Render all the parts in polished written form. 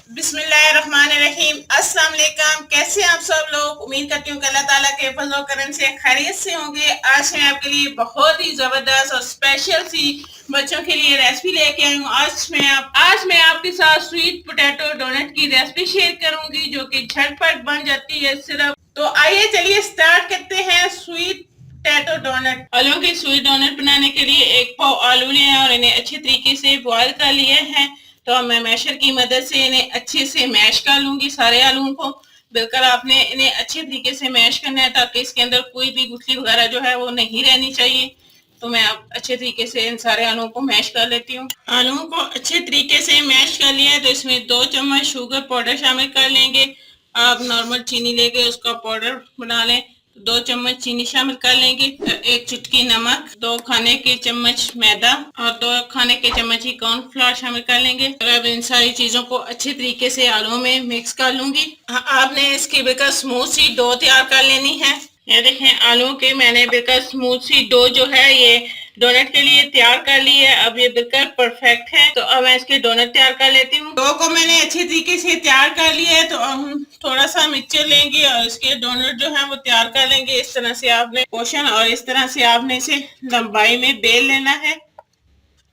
बिस्मिल्लाहिर्रहमानिर्रहीम। अस्सलाम वालेकुम। कैसे हैं आप सब लोग? उम्मीद करती हूँ कि अल्लाह ताला के फजल करम से खैरियत से होंगे। आज मैं आपके लिए बहुत ही जबरदस्त और स्पेशल सी बच्चों के लिए रेसिपी लेके आई हूँ। आज मैं आपके साथ स्वीट पोटैटो डोनट की रेसिपी शेयर करूंगी जो कि झटपट बन जाती है सिर्फ। तो आइए चलिए स्टार्ट करते हैं स्वीट पोटैटो डोनट। आलू के स्वीट डोनट बनाने के लिए एक पाव आलू लिए और इन्हें अच्छे तरीके से बॉयल कर लिए हैं। तो मैं मैशर की मदद से इन्हें अच्छे से मैश कर लूंगी। सारे आलूओं को बिल्कुल आपने इन्हें अच्छे तरीके से मैश करना है ताकि इसके अंदर कोई भी गुठली वगैरह जो है वो नहीं रहनी चाहिए। तो मैं अब अच्छे तरीके से इन सारे आलूओं को मैश कर लेती हूँ। आलूओं को अच्छे तरीके से मैश कर लिया है तो इसमें 2 चम्मच शुगर पाउडर शामिल कर लेंगे। आप नॉर्मल चीनी लेके उसका पाउडर बना लें। 2 चम्मच चीनी शामिल कर लेंगे, 1 चुटकी नमक, 2 खाने के चम्मच मैदा और 2 खाने के चम्मच ही कॉर्नफ्लोर शामिल कर लेंगे। और अब इन सारी चीजों को अच्छे तरीके से आलू में मिक्स कर लूंगी। आपने इसकी बिल्कुल स्मूथ सी डो तैयार कर लेनी है। ये देखें आलू के मैंने बिल्कुल स्मूथ सी डो जो है ये डोनट के लिए तैयार कर ली है। अब ये बिल्कुल परफेक्ट है। तो अब मैं इसके डोनट तैयार कर लेती हूँ। डो को मैंने अच्छे तरीके से तैयार कर लिया है। तो हम थोड़ा सा मिक्सचर लेंगे और इसके डोनट जो है वो तैयार कर लेंगे। इस तरह से आपने पोर्शन और इस तरह से आपने इसे लंबाई में बेल लेना है।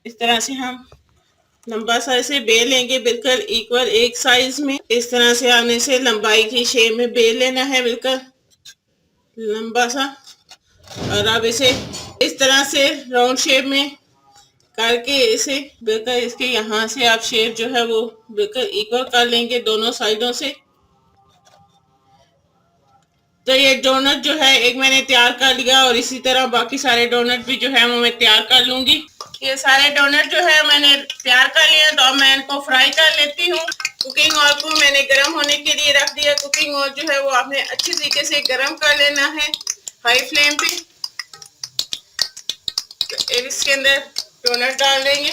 इस तरह से हम लंबा सा इसे बेल लेंगे बिल्कुल इक्वल एक साइज में। इस तरह से आपने इसे लंबाई की शेप में बेल लेना है बिल्कुल लंबा सा। और अब इसे इस तरह से राउंड शेप में करके इसे बिल्कुल इसके यहाँ से आप शेप जो है वो बिल्कुल इक्वल कर लेंगे दोनों साइडों से। तो ये डोनट जो है एक मैंने तैयार कर लिया और इसी तरह बाकी सारे डोनट भी जो है वो मैं तैयार कर लूंगी। ये सारे डोनट जो है मैंने तैयार कर लिया तो अब मैं इनको फ्राई कर लेती हूँ। कुकिंग ऑयल को मैंने गर्म होने के लिए रख दिया। कुकिंग ऑयल जो है वो आपने अच्छी तरीके से गर्म कर लेना है हाई फ्लेम पे। तो इसके अंदर डोनट डाल देंगे।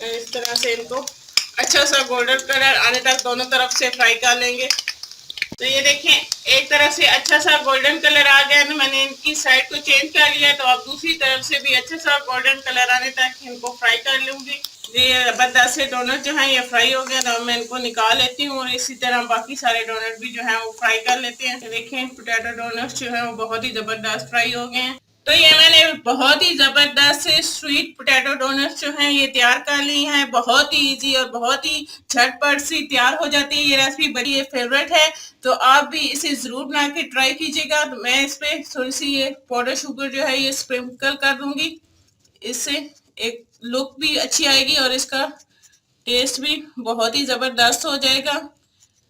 इस तरह से इनको अच्छा सा गोल्डन कलर आने तक दोनों तरफ से फ्राई कर लेंगे। तो ये देखें एक तरफ से अच्छा सा गोल्डन कलर आ गया। तो मैंने इनकी साइड को चेंज कर लिया। तो अब दूसरी तरफ से भी अच्छा सा गोल्डन कलर आने तक इनको फ्राई कर लूंगी। ये जबरदस्त से डोनट जो है ये फ्राई हो गया। तो मैं इनको निकाल लेती हूँ और इसी तरह बाकी सारे डोनट भी जो है वो फ्राई कर लेते हैं। तो देखें पोटैटो डोनट जो है वो बहुत ही जबरदस्त फ्राई हो गए हैं। तो ये मैंने बहुत ही जबरदस्त से स्वीट पोटैटो डोनट्स जो हैं ये तैयार कर ली हैं। बहुत ही इजी और बहुत ही झटपट सी तैयार हो जाती है। ये रेसिपी बड़ी ये फेवरेट है। तो आप भी इसे जरूर बना के ट्राई कीजिएगा। तो मैं इस पे थोड़ी सी ये पाउडर शुगर जो है ये स्प्रिंकल कर दूंगी। इससे एक लुक भी अच्छी आएगी और इसका टेस्ट भी बहुत ही जबरदस्त हो जाएगा।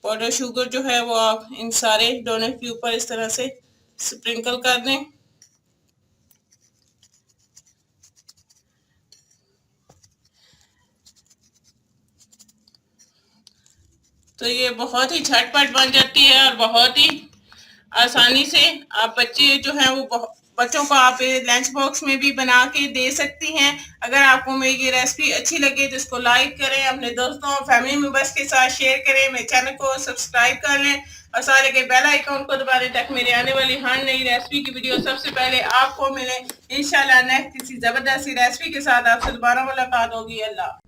पाउडर शुगर जो है वो आप इन सारे डोनट के ऊपर इस तरह से स्प्रिंकल कर दें। तो ये बहुत ही झटपट बन जाती है और बहुत ही आसानी से आप बच्चे जो हैं वो बच्चों को आप लंच बॉक्स में भी बना के दे सकती हैं। अगर आपको मेरी ये रेसिपी अच्छी लगे तो इसको लाइक करें, अपने दोस्तों और फैमिली मेंबर्स के साथ शेयर करें, मेरे चैनल को सब्सक्राइब कर लें और सारे के बेल आइकन को दबा दें ताकि मेरे आने वाली हर नई रेसिपी की वीडियो सबसे पहले आपको मिले। इंशाल्लाह नेक्स्ट किसी जबरदस्त रेसिपी के साथ आपसे दोबारा मुलाकात होगी। अल्लाह।